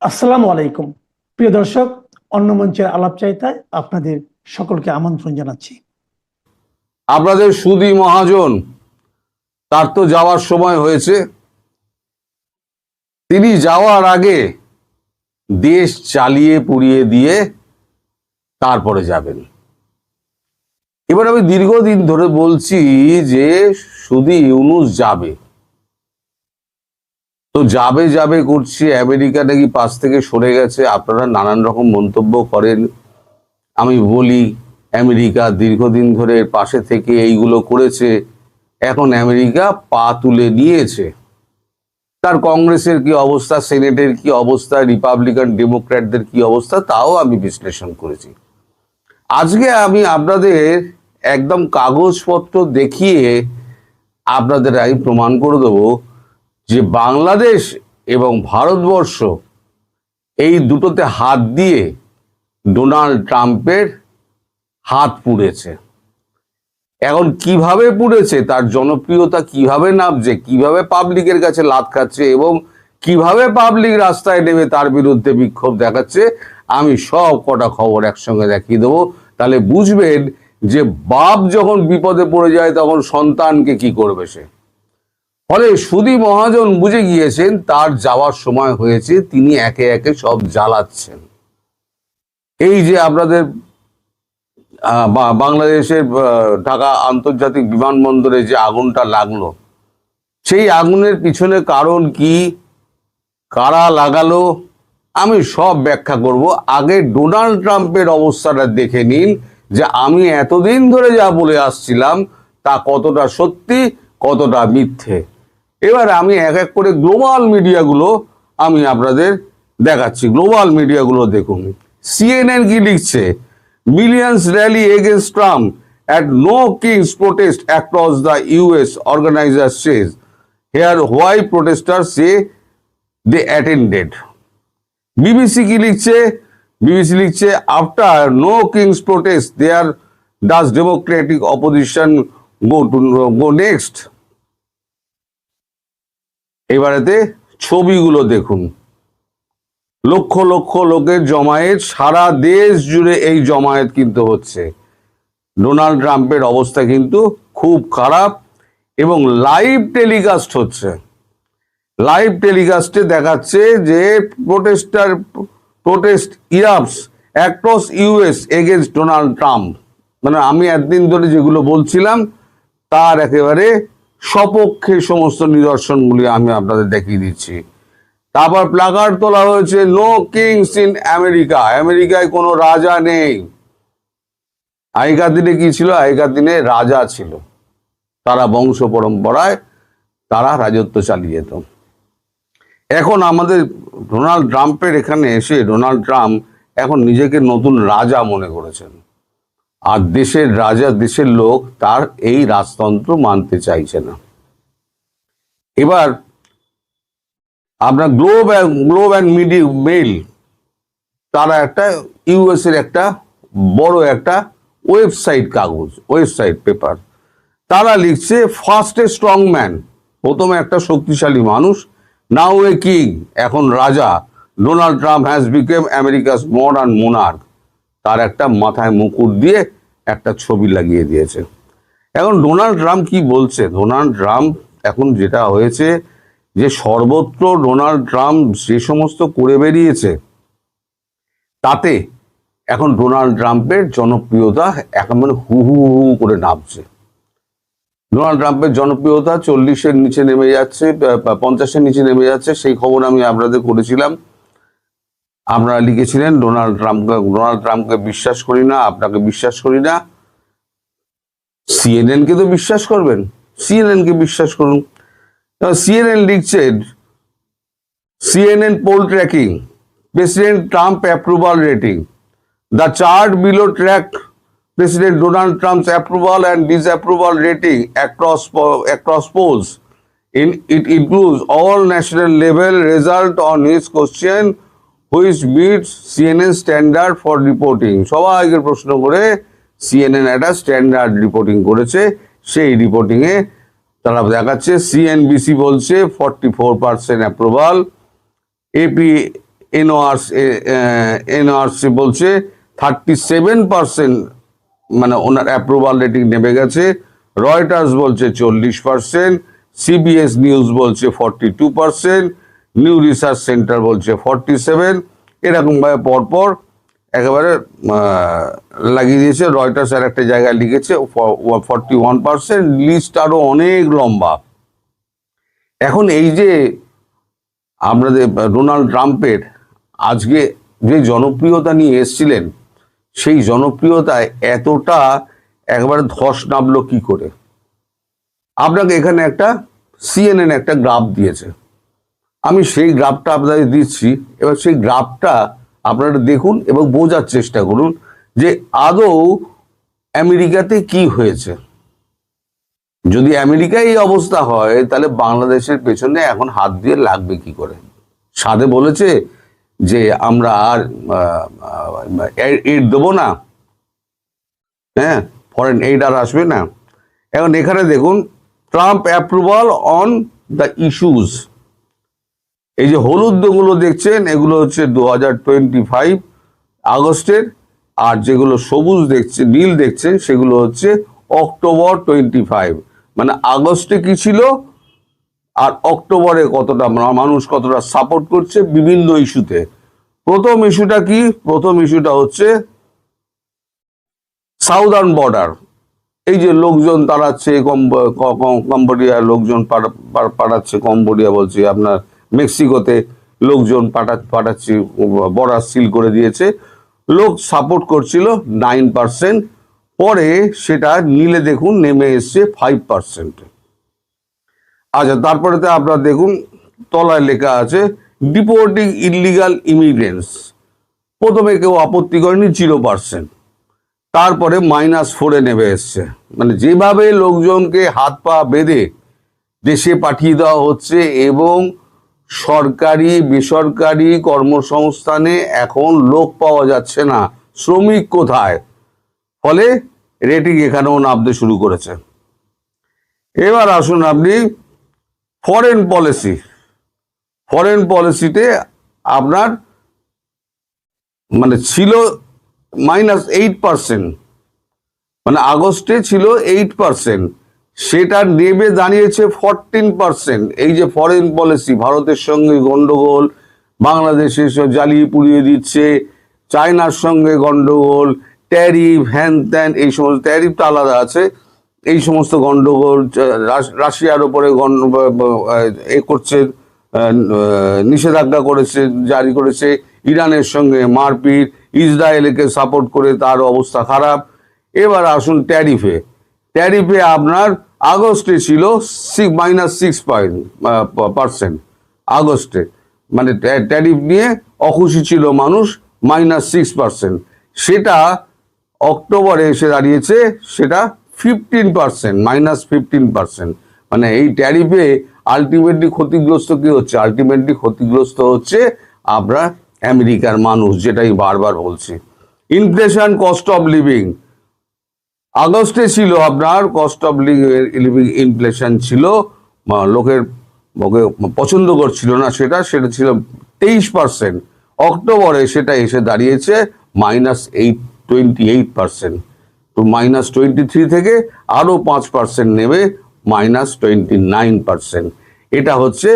আসসালামু আলাইকুম প্রিয় দর্শক, অন্য মঞ্চের আলাপচারিতায় আপনাদের সকলকে আমন্ত্রণ জানাচ্ছি। আপনাদের সুধী মহাজন তার তো যাওয়ার সময় হয়েছে। তিনি যাওয়ার আগে দেশ চালিয়ে পুড়িয়ে দিয়ে তারপরে যাবেন। এবার আমি দীর্ঘদিন ধরে বলছি যে সুধী ইউনূস যাবে, তো যাবে যাবে করছি, আমেরিকা নাকি পাশ থেকে সরে গেছে, আপনারা নানান রকম মন্তব্য করেন। আমি বলি আমেরিকা দীর্ঘদিন ধরে পাশে থেকে এইগুলো করেছে, এখন আমেরিকা পা তুলে নিয়েছে। তার কংগ্রেসের কি অবস্থা, সেনেটের কি অবস্থা, রিপাবলিকান ডেমোক্র্যাটদের কি অবস্থা, তাও আমি বিশ্লেষণ করেছি। আজকে আমি আপনাদের একদম কাগজপত্র দেখিয়ে আপনাদের আমি প্রমাণ করে দেবো যে বাংলাদেশ এবং ভারতবর্ষ এই দুটোতে হাত দিয়ে ডোনাল্ড ট্রাম্পের হাত পুড়েছে। এখন কিভাবে পুড়েছে, তার জনপ্রিয়তা কিভাবে নামছে, কিভাবে পাবলিকের কাছে লাত খাচ্ছে এবং কিভাবে পাবলিক রাস্তায় নেমে তার বিরুদ্ধে বিক্ষোভ দেখাচ্ছে, আমি সব কটা খবর একসঙ্গে দেখিয়ে দেবো। তাহলে বুঝবেন যে বাপ যখন বিপদে পড়ে যায় তখন সন্তানকে কি করবে সে। ফলে সুধী মহাজন বুঝে গিয়েছেন তার যাওয়ার সময় হয়েছে, তিনি একে একে সব জ্বালাচ্ছেন। এই যে আপনাদের বাংলাদেশের ঢাকা আন্তর্জাতিক বিমানবন্দরে যে আগুনটা লাগলো, সেই আগুনের পিছনে কারণ কি, কারা লাগালো, আমি সব ব্যাখ্যা করব। আগে ডোনাল্ড ট্রাম্পের অবস্থাটা দেখে নিন যে আমি এতদিন ধরে যা বলে আসছিলাম তা কতটা সত্যি কতটা মিথ্যে। এবার আমি এক এক করে গ্লোবাল মিডিয়াগুলো আমি আপনাদের দেখাচ্ছি। গ্লোবাল মিডিয়াগুলো দেখুন। সিএনএন কি লিখছে, millions rally against Trump at no king's protest across the US, organizer says. Here why protesters say they attended. BBC কি লিখছে, BBC লিখছে after no king's protest there does democratic opposition go next. এবারেতে ছবিগুলো দেখুন, লক্ষ লক্ষ লোকের জমায়েত, সারা দেশ জুড়ে এই জমায়েত কিন্তু হচ্ছে। ডোনাল্ড ট্রাম্পের অবস্থা কিন্তু খুব খারাপ এবং লাইভ টেলিকাস্ট হচ্ছে। লাইভ টেলিকাস্টে দেখাচ্ছে যে protest erupts across US against Donald Trump. মানে আমি একদিন ধরে যেগুলো বলছিলাম তার একেবারে সপক্ষে সমস্ত নিদর্শনগুলি আমি আপনাদের দেখিয়ে দিচ্ছি। তারপর প্লাকার্ড তোলা হয়েছে, নো কিংস ইন আমেরিকা, আমেরিকায় কোনো রাজা নেই। আগেকার দিনে কি ছিল, আগেকার দিনে রাজা ছিল, তারা বংশ পরম্পরায় তারা রাজত্ব চালিয়ে যেত। এখন আমাদের ডোনাল্ড ট্রাম্পের এখানে এসে ডোনাল্ড ট্রাম্প এখন নিজেকে নতুন রাজা মনে করেছেন, আর দেশের রাজা, দেশের লোক তার এই রাজতন্ত্র মানতে চাইছে না। এবার আপনার গ্লোব অ্যান্ড মেইল তারা একটা ইউএস এর একটা বড় একটা ওয়েবসাইট, কাগজ ওয়েবসাইট পেপার, তারা লিখছে ফার্স্ট এ স্ট্রং ম্যান, প্রথমে একটা শক্তিশালী মানুষ, নাও এ কিং, এখন রাজা, Donald Trump has became Americas modern Monarch. তার একটা মাথায় মুকুট দিয়ে একটা ছবি লাগিয়ে দিয়েছে। এখন ডোনাল্ড ট্রাম্প কি বলছে, ডোনাল্ড ট্রাম্প এখন যেটা হয়েছে যে সর্বত্র ডোনাল্ড ট্রাম্প যে সমস্ত করে বেরিয়েছে তাতে এখন ডোনাল্ড ট্রাম্পের জনপ্রিয়তা একেবারে হু হু হু করে নামছে। ডোনাল্ড ট্রাম্পের জনপ্রিয়তা 40-এর নিচে নেমে যাচ্ছে, 50-এর নিচে নেমে যাচ্ছে। সেই খবর আমি আপনাদের করেছিলাম, আপনারা লিখেছিলেন ডোনাল্ড ট্রাম্পকে বিশ্বাস করি না, আপনাকে বিশ্বাস করি না। সিএনএন কে তো বিশ্বাস করবেন, সিএনএন কে বিশ্বাস করুন। সিএনএন লিখছে, CNN poll tracking, President Trump approval rating. The chart below track President Donald Trump's approval and disapproval rating across polls. It includes all national level result on his question, which meets CNN standard for reporting. সবাইকে প্রশ্ন করে CNN একটা standard reporting করেছে, সেই reporting এ তারা দেখাচ্ছে CNBC বলছে 44% approval, NORC বলছে 37%, মানে ওনার অ্যাপ্রুভাল রেটিং নেমে গেছে। রয়টার্স বলছে 40%, সিবিএস নিউজ বলছে 42%, নিউ রিসার্চ সেন্টার বলছে 47। এরকম ভাবে পরপর একেবারে লাগিয়ে দিয়েছে। রয়টার্স আর একটা জায়গায় লিখেছে 41%। লিস্ট আরো অনেক লম্বা। এখন এই যে আমাদের ডোনাল্ড ট্রাম্পের আজকে যে জনপ্রিয়তা নিয়ে এসেছিলেন, সেই জনপ্রিয়তায় এতটা একবারে ধস নামলো কি করে? আপনাকে এখানে একটা সিএনএন একটা গ্রাফ দিয়েছে, আমি সেই গ্রাফটা আপনাদের দিচ্ছি। এবার সেই গ্রাফটা আপনারা দেখুন এবং বোঝার চেষ্টা করুন যে আদৌ আমেরিকাতে কি হয়েছে। যদি আমেরিকায় এই অবস্থা হয় তাহলে বাংলাদেশের পেছনে এখন হাত দিয়ে লাগবে কি করে? সাধে বলেছে যে আমরা আর এইড দেবো না, হ্যাঁ, ফরেন এইড আর আসবে না। এখন এখানে দেখুন, Trump approval on the issues. এই যে হলুদ গুলো দেখছেন এগুলো হচ্ছে 2025 আগস্টের, আর যেগুলো সবুজ দেখছেন, নীল দেখছেন, সেগুলো হচ্ছে অক্টোবর 25। মানে আগস্টে কি ছিল আর অক্টোবরে কতটা মানুষ কতটা সাপোর্ট করছে বিভিন্ন ইস্যুতে। প্রথম ইস্যুটা কি? প্রথম ইস্যুটা হচ্ছে সাউদার্ন বর্ডার। এই যে লোকজন তাড়াচ্ছে, কম্বোডিয়ার লোকজন পাঠাচ্ছে, কম্বোডিয়া বলছি আপনার মেক্সিকোতে লোকজন পাঠাচ্ছে, বর্ডার সিল করে দিয়েছে। লোক সাপোর্ট করছিল 9%, পরে সেটা নীলে দেখুন নেমে এসছে 5%। আচ্ছা, তারপরে আপনারা দেখুন তলায় লেখা আছে ডিপোর্টিং ইলিগাল ইমিগ্রেন্টস। প্রথমে কেউ আপত্তি করেনি, 0%, তারপরে -4-এ নেমে এসছে। মানে যেভাবে লোকজনকে হাত পা বেঁধে দেশে পাঠিয়ে দেওয়া হচ্ছে এবং সরকারি বেসরকারি কর্মসংস্থানে এখন লোক পাওয়া যাচ্ছে না, শ্রমিক কোথায়? ফলে রেটিং এখানেও নামতে শুরু করেছে। এবার আসুন আপনি ফরেন পলিসি। ফরেন পলিসিতে আপনার মানে ছিল -8%, মানে আগস্টে ছিল 8%, সেটা নেমে দাঁড়িয়েছে 14%। এই যে ফরেন পলিসি, ভারতের সঙ্গে গন্ডগোল, বাংলাদেশের সব জ্বালিয়ে পুড়িয়ে দিচ্ছে, চায়নার সঙ্গে গন্ডগোল, ট্যারিফ, হ্যান ত্যান, এই সমস্ত, ট্যারিফটা আলাদা আছে, এই সমস্ত গন্ডগোল, রাশিয়ার ওপরে এ করছে, নিষেধাজ্ঞা করেছে, জারি করেছে, ইরানের সঙ্গে মারপিট, ইসরায়েলকে সাপোর্ট করে তার অবস্থা খারাপ। এবার আসুন ট্যারিফে। ট্যারিফে আপনার আগস্টে ছিল -6% আগস্টে, মানে ট্যারিফ নিয়ে অখুশি ছিল মানুষ, -6%। সেটা অক্টোবরে এসে দাঁড়িয়েছে সেটা 15%, -15%। মানে এই ট্যারিফে আলটিমেটলি ক্ষতিগ্রস্ত কি হচ্ছে? আলটিমেটলি ক্ষতিগ্রস্ত হচ্ছে আমরা আমেরিকার মানুষ, যেটাই বারবার বলছি। ইনফ্লেশন, কস্ট অফ লিভিং, আগস্টে ছিল আপনার কস্ট অফ লিভিং ইনফ্লেশন ছিল, লোকের পছন্দ করছিল না, সেটা ছিল 23%। অক্টোবরে সেটা এসে দাঁড়িয়েছে -28%। তো -23 থেকে আরো 5% নেবে -29%। এটা হচ্ছে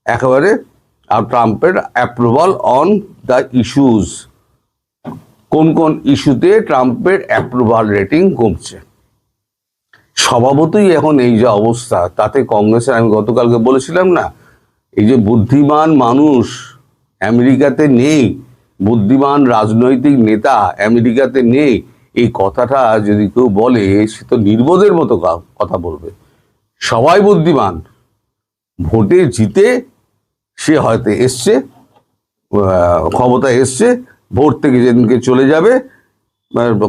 একেবারে ট্রাম্পের অ্যাপ্রুভাল অন দ্য ইস্যুস। কোন কোন ইস্যুতে ট্রাম্পের অ্যাপ্রুভাল রেটিং কমছে। স্বভাবতই এখন এই যে অবস্থা, তাতে কংগ্রেসের, আমি গতকালকে বলেছিলাম না, এই যে বুদ্ধিমান মানুষ আমেরিকাতে নেই, বুদ্ধিমান রাজনৈতিক নেতা আমেরিকাতে নেই, এই কথাটা যদি কেউ বলে সে তো নির্বোধের মতো কথা বলবে। সবাই বুদ্ধিমান, ভোটে জিতে সে হয়তো এসছে, ক্ষমতা এসছে, ভোট থেকে যেদিনকে চলে যাবে,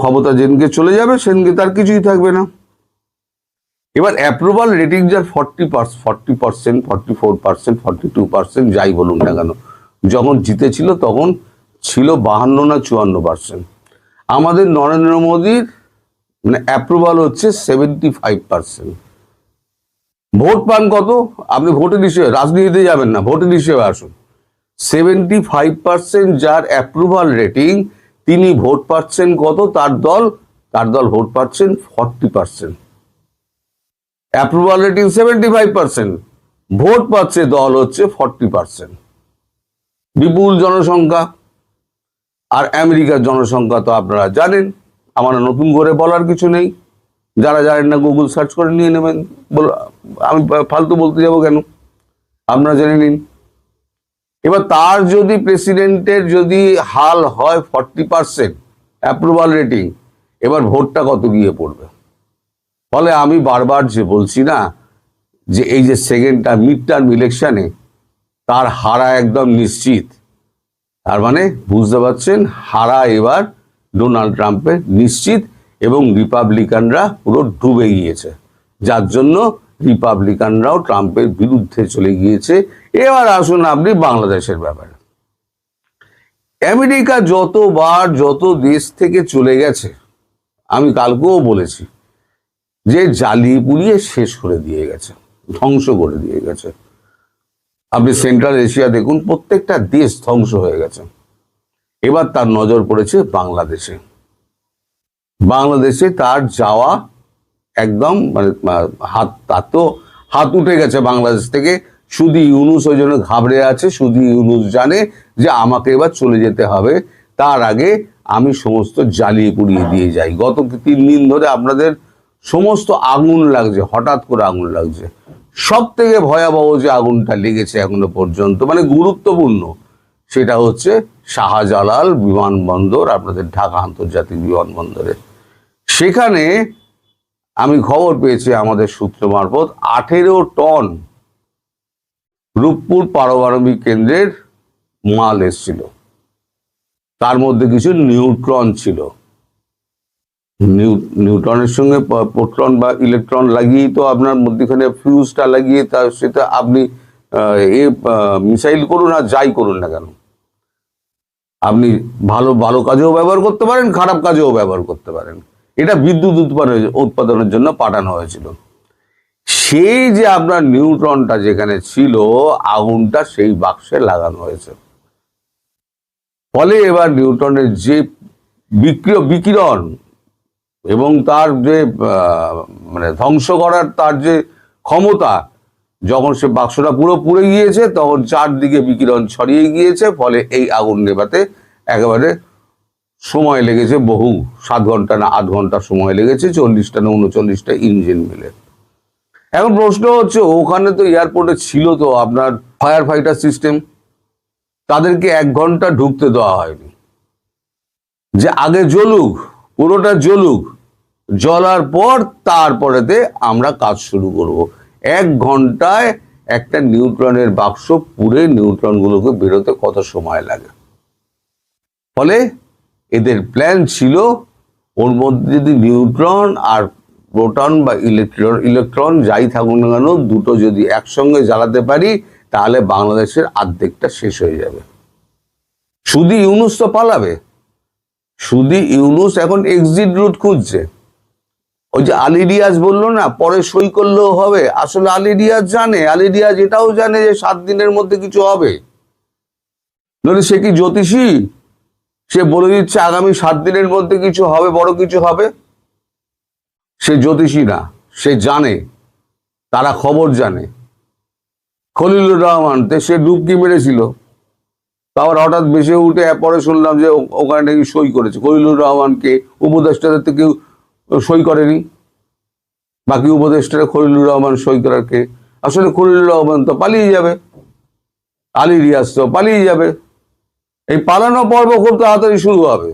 ক্ষমতা যেদিনকে চলে যাবে সেদিনকে তার কিছুই থাকবে না। এবার অ্যাপ্রুভাল রেটিং যার 40%, 44%, 42%, যাই বলুন না কেন, যখন জিতেছিল তখন ছিল 52 না 54%। আমাদের নরেন্দ্র মোদীর মানে অ্যাপ্রুভাল হচ্ছে 75%। ভোট পান কত? আপনি ভোটের হিসেবে রাজনীতিতে যাবেন না, ভোটের হিসেবে আসুন। 75% যার অ্যাপ্রুভাল রেটিং, তিনি ভোট পাচ্ছেন কত? তার দল ভোট পাচ্ছেন 40%। অ্যাপ্রুভাল রেটিং 75%, ভোট পাচ্ছে দল হচ্ছে 40%। বিপুল জনসংখ্যা। আর আমেরিকার জনসংখ্যা তো আপনারা জানেন, আমার নতুন করে বলার কিছু নেই। যারা জানেন না গুগল সার্চ করে নিয়ে নেবেন, আমি ফালতু বলতে যাব কেন, আপনারা জেনে নিন। এবার তার যদি প্রেসিডেন্টের যদি হাল হয় 40% অ্যাপ্রুভাল রেটিং, এবার ভোটটা কত গিয়ে পড়বে? ফলে আমি বারবার যে বলছি না, যে এই যে সেকেন্ডটা মিড টার্ম ইলেকশনে তার হারা একদম নিশ্চিত। তার মানে বুঝতে পারছেন, হারা এবার ডোনাল্ড ট্রাম্পের নিশ্চিত, এবং রিপাবলিকানরা পুরো ডুবে গিয়েছে, যার জন্য রিপাবলিকানরাও ট্রাম্পের বিরুদ্ধে চলে গিয়েছে। এবার আসুন আপনি বাংলাদেশের ব্যাপারে। আমেরিকা যত দেশ থেকে চলে গেছে, আমি কালকেও বলেছি যে জ্বালিয়ে পুড়িয়ে শেষ করে দিয়ে গেছে, ধ্বংস করে দিয়ে গেছে। আপনি সেন্ট্রাল এশিয়া দেখুন, প্রত্যেকটা দেশ ধ্বংস হয়ে গেছে। এবার তার নজর পড়েছে বাংলাদেশে। বাংলাদেশে তার যাওয়া একদম মানে হাত উঠে গেছে বাংলাদেশ থেকে। শুধু ইউনূস ওই জন্য ঘাবড়ে আছে, শুধু ইউনূস জানে যে আমাকে এবার চলে যেতে হবে, তার আগে আমি সমস্ত জ্বালিয়ে পুড়িয়ে দিয়ে যাই। গত 3 দিন ধরে আপনাদের সমস্ত আগুন লাগছে, হঠাৎ করে আগুন লাগছে। সব থেকে ভয়াবহ যে আগুনটা লেগেছে এখনো পর্যন্ত, মানে গুরুত্বপূর্ণ, সেটা হচ্ছে শাহজালাল বিমানবন্দর, আপনাদের ঢাকা আন্তর্জাতিক বিমানবন্দরে। সেখানে আমি খবর পেয়েছি আমাদের সূত্র মারফত 18 টন রূপপুর পারমাণবিক কেন্দ্রের মাল এসেছিল। তার মধ্যে কিছু নিউট্রন ছিল। নিউট্রনের সঙ্গে প্রোটন বা ইলেকট্রন লাগিয়ে তো আপনার মধ্যখানে ফিউজটা লাগিয়ে সেটা আপনি মিসাইল করুন আর যাই করুন না কেন, আপনি ভালো কাজেও ব্যবহার করতে পারেন, খারাপ কাজেও ব্যবহার করতে পারেন। এটা বিদ্যুৎ উৎপাদনের জন্য পাঠানো হয়েছিল। সেই যে আপনার নিউট্রনটা যেখানে ছিল, আগুনটা সেই বাক্সে লাগানো হয়েছে। ফলে এবার নিউট্রনের যে বিকিরণ এবং তার যে মানে ধ্বংস করার তার যে ক্ষমতা, যখন সে বাক্সটা পুরো পুড়ে গিয়েছে, তখন চারদিকে বিকিরণ ছড়িয়ে গিয়েছে। ফলে এই আগুন নেভাতে একেবারে সময় লেগেছে বহু, 7 ঘন্টা না 8 ঘন্টা সময় লেগেছে, 40টা না 39টা ইঞ্জিন মিলে। এখন প্রশ্ন হচ্ছে, ওখানে তো এয়ারপোর্টে ছিল তো আপনার ফায়ার ফাইটার সিস্টেম, তাদেরকে 1 ঘন্টা ঢুকতে দেওয়া হয়নি, যে আগে জ্বলুক, পুরোটা জ্বলুক, জ্বলার পর তারপরেতে আমরা কাজ শুরু করব। 1 ঘন্টায় একটা নিউট্রনের বাক্স পুড়ে নিউট্রনগুলোকে বেরোতে কত সময় লাগে? ফলে এদের প্ল্যান ছিল, ওর মধ্যে যদি নিউট্রন আর প্রোটন বা ইলেকট্রন যাই থাকুক না কেন, দুটো যদি একসঙ্গে জ্বালাতে পারি, তাহলে বাংলাদেশের অর্ধেকটা শেষ হয়ে যাবে। শুধু ইউনূস তো পালাবে, শুধু ইউনূস এখন এক্সিট রুট খুঁজছে। ওই যে আলী রিয়াজ বললো না, পরে সই করলেও হবে, আসলে আলী রিয়াজ এটাও জানে যে 7 দিনের মধ্যে কিছু হবে। নইলে সে কি জ্যোতিষী? সে বলে দিচ্ছে আগামী 7 দিনের মধ্যে কিছু হবে, বড় কিছু হবে। সে জ্যোতিষী না, সে জানে, তারা খবর জানে। খলিলুর রহমান সে ডুবকি মেরেছিল, তারপর হঠাৎ ভেসে উঠে পরে শুনলাম যে ওখানে নাকি সই করেছে। খলিলুর রহমানকে উপদেষ্টাদের থেকে কেউ সই করেনি, বাকি উপদেষ্টারা খলিলুর রহমান সই করার কে? আসলে খলিলুর রহমান তো পালিয়ে যাবে, আলী রিয়াজ তো পালিয়ে যাবে। এই পালানো পর্ব খুব তাড়াতাড়ি শুরু হবে।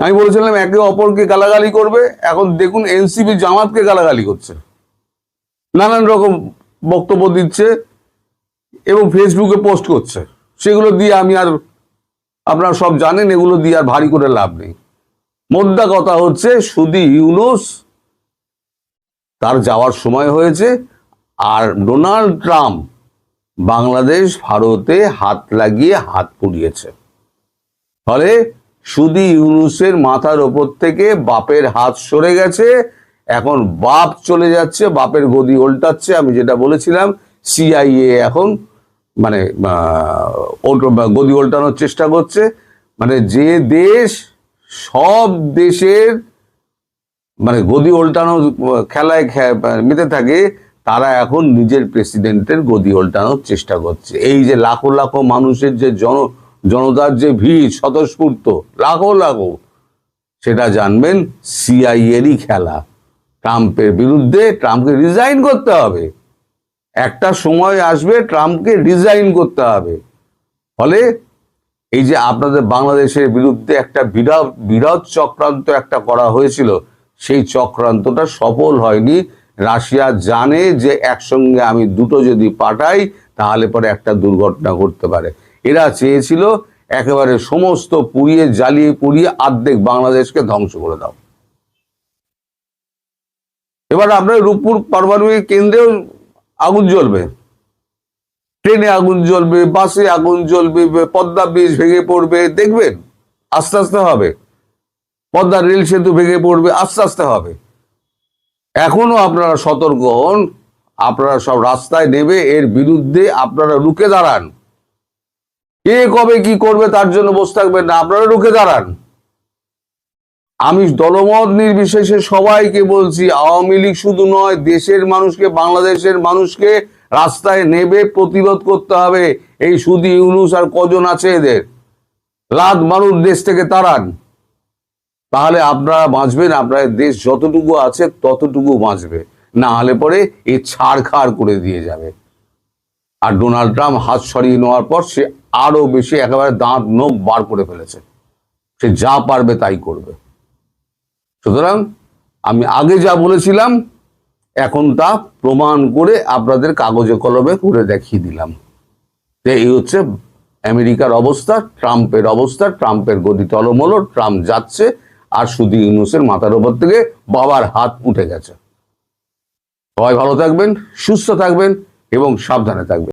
আমি বলেছিলাম একে অপরকে গালাগালি করবে, এখন দেখুন এনসিপি জামাতকে গালাগালি করছে, নানান রকম বক্তব্য দিচ্ছে এবং ফেসবুকে পোস্ট করছে। সেগুলো দিয়ে আমি আর, আপনারা সব জানেন, এগুলো দিয়ে আর ভারী করে লাভ নেই। মোদ্দা কথা হচ্ছে, শুধু ইউনূস তার যাওয়ার সময় হয়েছে, আর ডোনাল্ড ট্রাম্প বাংলাদেশ ভারতে হাত লাগিয়ে হাত পুড়িয়েছে। ফলে শুধু ইউনূসের মাথার ওপর থেকে বাপের হাত সরে গেছে। এখন বাপ চলে যাচ্ছে, বাপের গদি উল্টাচ্ছে। আমি যেটা বলেছিলাম, সিআইএ এখন মানে গদি উল্টানোর চেষ্টা করছে। মানে যে দেশ সব দেশের মানে গদি উল্টানো খেলায় মেতে থাকে, তারা এখন নিজের প্রেসিডেন্টের গদি উল্টানোর চেষ্টা করছে। এই যে লাখো লাখো মানুষের যে জনতার যে ভিড় স্বতঃস্ফূর্ত লাখো লাখো, সেটা জানবেন সিআইএরই খেলা। ট্রাম্পের বিরুদ্ধে ট্রাম্পকে রিজাইন করতে হবে। একটা সময় আসবে ট্রাম্পকে রিজাইন করতে হবে। ফলে এই যে আপনাদের বাংলাদেশের বিরুদ্ধে একটা বিরাট চক্রান্ত একটা করা হয়েছিল, সেই চক্রান্তটা সফল হয়নি। রাশিয়া জানে যে একসঙ্গে আমি দুটো যদি পাঠাই তাহলে পরে একটা দুর্ঘটনা ঘটতে পারে। এরা চেয়েছিল একেবারে সমস্ত পুড়িয়ে জ্বালিয়ে পুড়িয়ে অর্ধেক বাংলাদেশকে ধ্বংস করে দাও। এবার আপনার রূপপুর পারমাণবিক কেন্দ্রেও আগুন জ্বলবে, ট্রেনে আগুন জ্বলবে, বাসে আগুন জ্বলবে, পদ্মা ব্রিজ ভেঙে পড়বে, দেখবেন আস্তে আস্তে হবে। পদ্মা রেল সেতু ভেঙে পড়বে, আস্তে আস্তে হবে। এখনো আপনারা সতর্ক হন, আপনারা সব রাস্তায় নেবে, এর বিরুদ্ধে আপনারা রুখে দাঁড়ান। কে কবে কি করবে তার জন্য বসে থাকবেন না, আপনারা রুখে দাঁড়ান। আমি দলমত নির্বিশেষে সবাইকে বলছি, আওয়ামী লীগ শুধু নয়, দেশের মানুষকে, বাংলাদেশের মানুষকে রাস্তায় নেবে, প্রতিরোধ করতে হবে। এই সুদি ইউনূস আর কজন আছে এদের লাদ মারুন, দেশ থেকে তাড়ান, তাহলে আপনারা বাঁচবেন। আপনার দেশ যতটুকু আছে ততটুকু বাঁচবে, না হলে পরে এ ছাড়খাড় করে দিয়ে যাবে। আর ডোনাল্ড ট্রাম্প হাত সরিয়ে নেওয়ার পর সে আরো বেশি একেবারে দাঁত নখ বার করে ফেলেছে, সে যা পারবে তাই করবে। সুতরাং আমি আগে যা বলেছিলাম এখন তা প্রমাণ করে আপনাদের কাগজে কলমে করে দেখিয়ে দিলাম যে এই হচ্ছে আমেরিকার অবস্থা, ট্রাম্পের অবস্থা। ট্রাম্পের গদি টলমল, ট্রাম্প যাচ্ছে, আর শুধু ইউনূসের মাথার উপর থেকে বাবার হাত উঠে গেছে। সবাই ভালো থাকবেন, সুস্থ থাকবেন এবং সাবধানে থাকবেন।